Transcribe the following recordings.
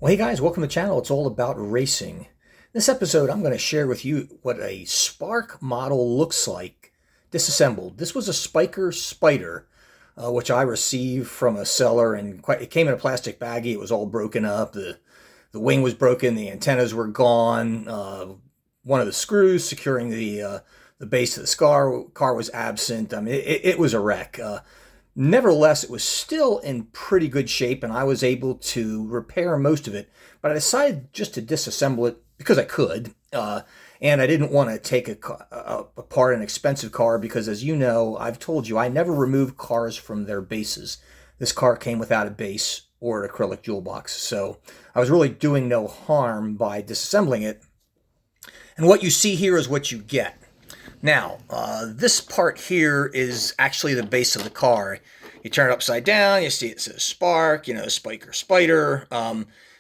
Well, hey guys, welcome to the channel. It's all about racing. In this episode, I'm going to share with you what a Spark model looks like disassembled. This was a Spyker Spider, which I received from a seller, and it came in a plastic baggie. It was all broken up. The wing was broken. The antennas were gone. One of the screws securing the base of the car was absent. I mean, it was a wreck. Nevertheless, it was still in pretty good shape, and I was able to repair most of it. But I decided just to disassemble it because I could, and I didn't want to take apart an expensive car because, as you know, I've told you, I never remove cars from their bases. This car came without a base or an acrylic jewel box, so I was really doing no harm by disassembling it. And what you see here is what you get. Now, this part here is actually the base of the car. You turn it upside down, you see it says Spark, Spyker Spider.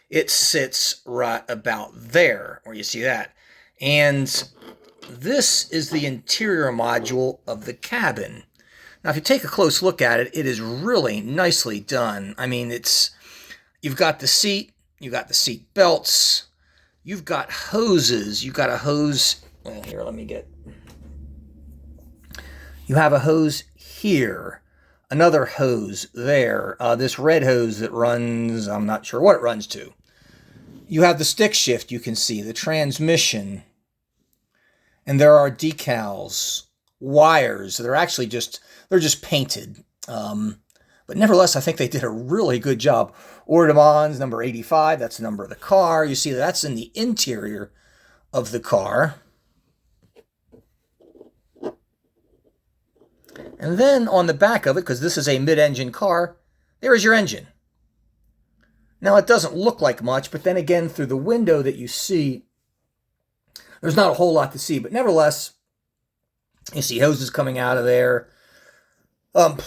It sits right about there, where you see that. And this is the interior module of the cabin. Now, if you take a close look at it, it is really nicely done. I mean, you've got the seat, you've got the seat belts, you've got hoses, you've got a hose. Well, here, let me get... You have a hose here, another hose there, this red hose that runs, I'm not sure what it runs to. You have the stick shift, you can see, the transmission, and there are decals, wires. They're actually they're just painted. But nevertheless, I think they did a really good job. Ordemans, number 85, that's the number of the car. You see that's in the interior of the car. And then on the back of it, because this is a mid-engine car, there is your engine. Now, it doesn't look like much, but then again, through the window that you see, there's not a whole lot to see. But nevertheless, you see hoses coming out of there. I'm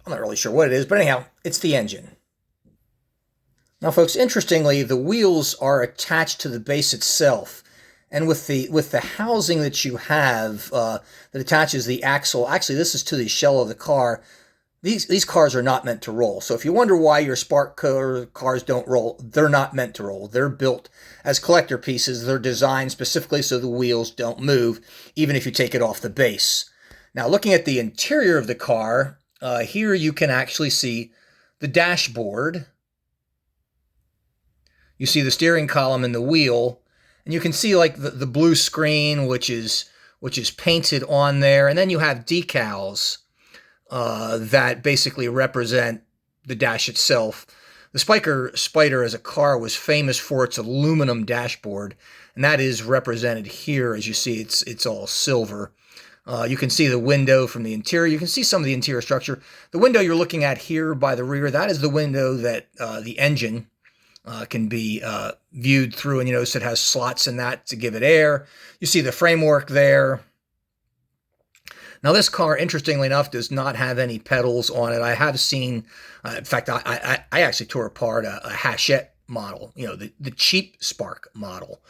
not really sure what it is, but anyhow, it's the engine. Now, folks, interestingly, the wheels are attached to the base itself. And with the housing that you have that attaches the axle, actually this is to the shell of the car. These cars are not meant to roll. So if you wonder why your Spark cars don't roll, they're not meant to roll. They're built as collector pieces. They're designed specifically so the wheels don't move, even if you take it off the base. Now, looking at the interior of the car, here you can actually see the dashboard. You see the steering column and the wheel. And you can see like the blue screen, which is painted on there. And then you have decals that basically represent the dash itself. The Spyker Spider as a car was famous for its aluminum dashboard. And that is represented here. As you see, it's all silver. You can see the window from the interior. You can see some of the interior structure. The window you're looking at here by the rear, that is the window that the engine can be viewed through, and you notice it has slots in that to give it air. You see the framework there. Now, this car, interestingly enough, does not have any pedals on it. I have seen, in fact, I actually tore apart a Hachette model, the cheap Spark model,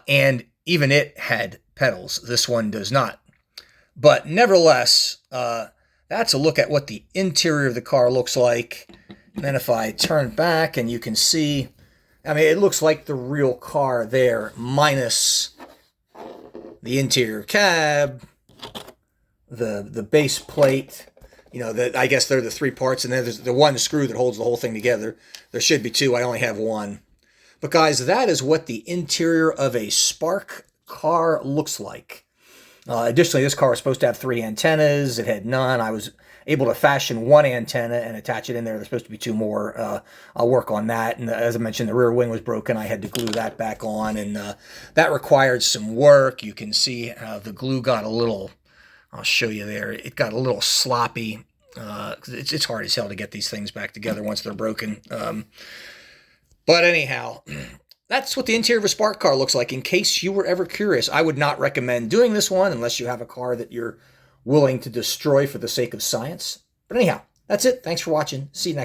and even it had pedals. This one does not. But nevertheless, that's a look at what the interior of the car looks like. And then if I turn back and you can see, I mean, it looks like the real car there, minus the interior cab, the base plate, I guess they're the three parts, and then there's the one screw that holds the whole thing together. There should be two, I only have one. But guys, that is what the interior of a Spark car looks like. Additionally, this car was supposed to have 3 antennas. It had none. I was able to fashion 1 antenna and attach it in there. There's supposed to be 2 more. I'll work on that. And as I mentioned, the rear wing was broken. I had to glue that back on, and that required some work. You can see how the glue got a little, I'll show you there, it got a little sloppy. It's hard as hell to get these things back together once they're broken. But anyhow, that's what the interior of a Spark car looks like. In case you were ever curious, I would not recommend doing this one unless you have a car that you're willing to destroy for the sake of science. But anyhow, that's it. Thanks for watching. See you next time.